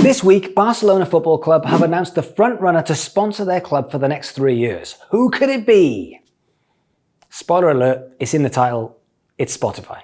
This week, Barcelona Football Club have announced the front-runner to sponsor their club for the next 3 years. Who could it be? Spoiler alert, it's in the title, it's Spotify.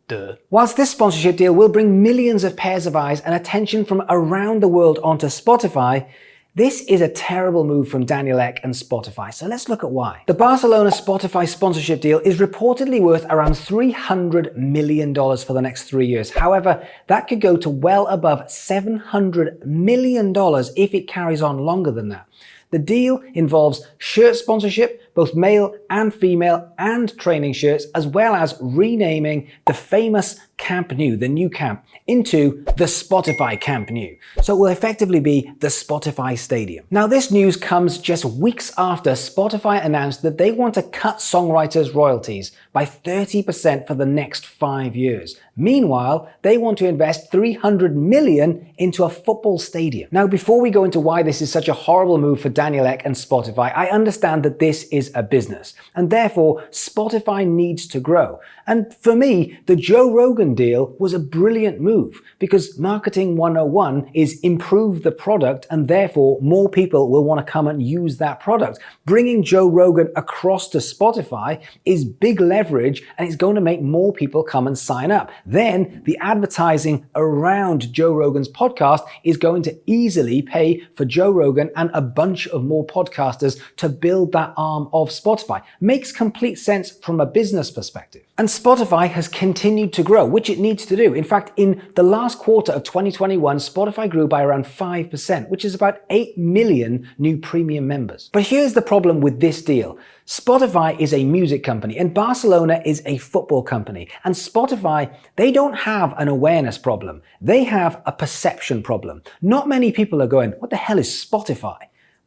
Duh. Whilst this sponsorship deal will bring millions of pairs of eyes and attention from around the world onto Spotify, this is a terrible move from Daniel Ek and Spotify, so let's look at why. The Barcelona Spotify sponsorship deal is reportedly worth around $300 million for the next 3 years. However, that could go to well above $700 million if it carries on longer than that. The deal involves shirt sponsorship, both male and female, and training shirts, as well as renaming the famous Camp Nou, the new camp, into the Spotify Camp Nou. So it will effectively be the Spotify Stadium. Now, this news comes just weeks after Spotify announced that they want to cut songwriters' royalties by 30% for the next 5 years. Meanwhile, they want to invest $300 million into a football stadium. Now, before we go into why this is such a horrible move for Daniel Ek and Spotify, I understand that this is a business, and therefore Spotify needs to grow. And for me, the Joe Rogan deal was a brilliant move, because marketing 101 is improve the product, and therefore more people will want to come and use that product. Bringing Joe Rogan across to Spotify is big leverage, and it's going to make more people come and sign up. Then the advertising around Joe Rogan's podcast is going to easily pay for Joe Rogan and a bunch of more podcasters to build that arm of Spotify. Makes complete sense from a business perspective. And Spotify has continued to grow, which it needs to do. In fact, in the last quarter of 2021, Spotify grew by around 5%, which is about 8 million new premium members. But here's the problem with this deal. Spotify is a music company and Barcelona is a football company. And Spotify, they don't have an awareness problem. They have a perception problem. Not many people are going, what the hell is Spotify?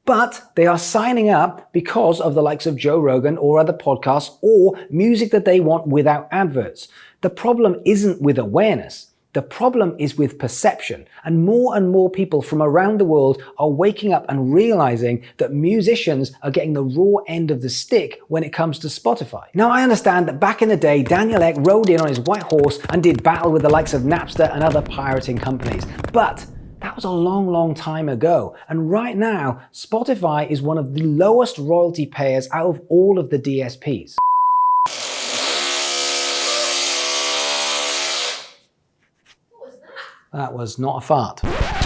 But they are signing up because of the likes of Joe Rogan or other podcasts or music that they want without adverts. The problem isn't with awareness. The problem is with perception. And more people from around the world are waking up and realizing that musicians are getting the raw end of the stick when it comes to Spotify. Now, I understand that back in the day, Daniel Ek rode in on his white horse and did battle with the likes of Napster and other pirating companies. But that was a long time ago. And right now, Spotify is one of the lowest royalty payers out of all of the DSPs. What was that? That was not a fart.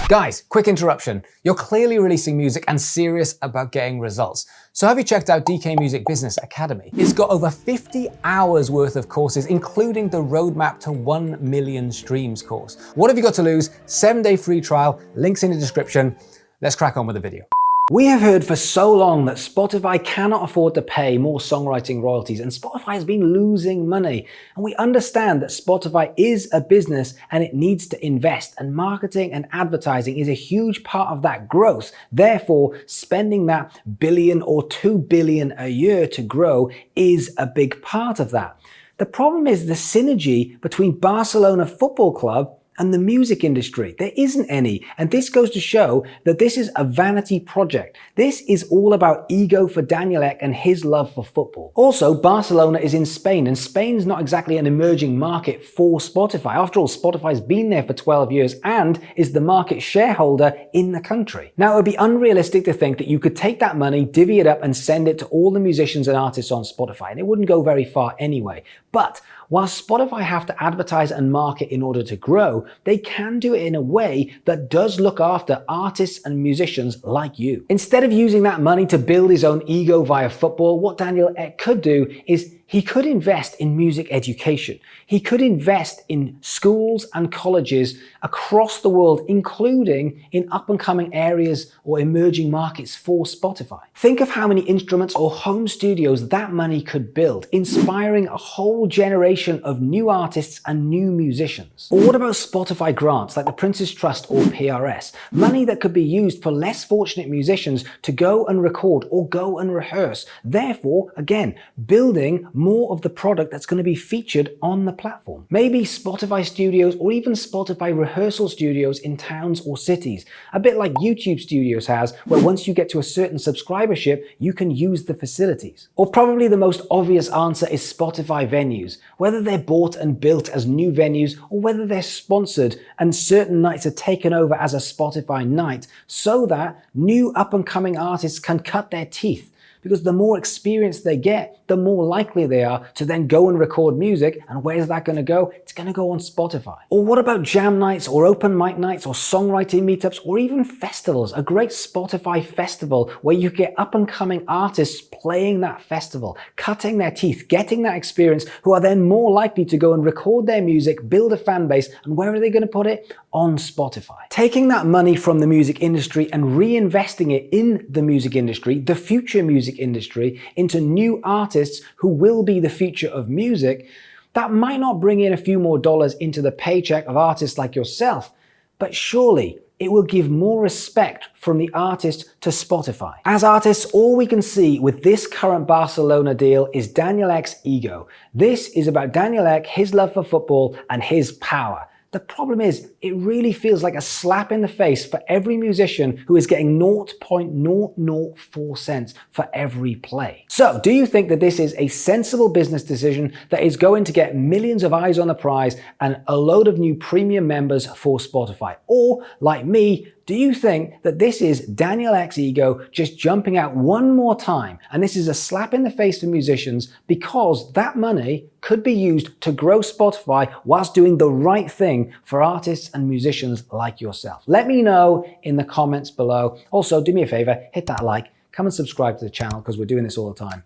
Guys, quick interruption. You're clearly releasing music and serious about getting results. So have you checked out DK Music Business Academy? It's got over 50 hours worth of courses, including the Roadmap to 1 Million Streams course. What have you got to lose? 7-day free trial, links in the description. Let's crack on with the video. We have heard for so long that Spotify cannot afford to pay more songwriting royalties, and Spotify has been losing money. And we understand that Spotify is a business and it needs to invest, and marketing and advertising is a huge part of that growth. Therefore, spending that billion or 2 billion a year to grow is a big part of that. The problem is the synergy between Barcelona Football Club and the music industry. There isn't any, and this goes to show that this is a vanity project. This is all about ego for Daniel Ek and his love for football. Also, Barcelona is in Spain, and Spain's not exactly an emerging market for Spotify. After all, Spotify's been there for 12 years and is the market shareholder in the country. Now, it would be unrealistic to think that you could take that money, divvy it up, and send it to all the musicians and artists on Spotify, and it wouldn't go very far anyway. But while Spotify have to advertise and market in order to grow, they can do it in a way that does look after artists and musicians like you. Instead of using that money to build his own ego via football, what Daniel Ek could do is he could invest in music education. He could invest in schools and colleges across the world, including in up-and-coming areas or emerging markets for Spotify. Think of how many instruments or home studios that money could build, inspiring a whole generation of new artists and new musicians. Or what about Spotify grants like the Prince's Trust or PRS? Money that could be used for less fortunate musicians to go and record or go and rehearse. Therefore, again, building more of the product that's going to be featured on the platform. Maybe Spotify studios or even Spotify rehearsal studios in towns or cities, a bit like YouTube Studios has, where once you get to a certain subscribership, you can use the facilities. Or probably the most obvious answer is Spotify venues, whether they're bought and built as new venues or whether they're sponsored and certain nights are taken over as a Spotify night so that new up-and-coming artists can cut their teeth. Because the more experience they get, the more likely they are to then go and record music. And where's that going to go? It's going to go on Spotify. Or what about jam nights or open mic nights or songwriting meetups or even festivals? A great Spotify festival where you get up and coming artists playing that festival, cutting their teeth, getting that experience, who are then more likely to go and record their music, build a fan base, and where are they going to put it? On Spotify. Taking that money from the music industry and reinvesting it in the music industry, the future music industry, into new artists who will be the future of music, that might not bring in a few more dollars into the paycheck of artists like yourself, but surely it will give more respect from the artist to Spotify. As artists, all we can see with this current Barcelona deal is Daniel Ek's ego. This is about Daniel Ek, his love for football, and his power. The problem is, it really feels like a slap in the face for every musician who is getting 0.004 cents for every play. So, do you think that this is a sensible business decision that is going to get millions of eyes on the prize and a load of new premium members for Spotify? Or, like me, do you think that this is Daniel Ek's ego just jumping out one more time, and this is a slap in the face for musicians because that money could be used to grow Spotify whilst doing the right thing for artists and musicians like yourself? Let me know in the comments below. Also, do me a favor, hit that like, come and subscribe to the channel because we're doing this all the time.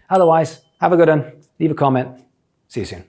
Otherwise, have a good one, leave a comment, see you soon.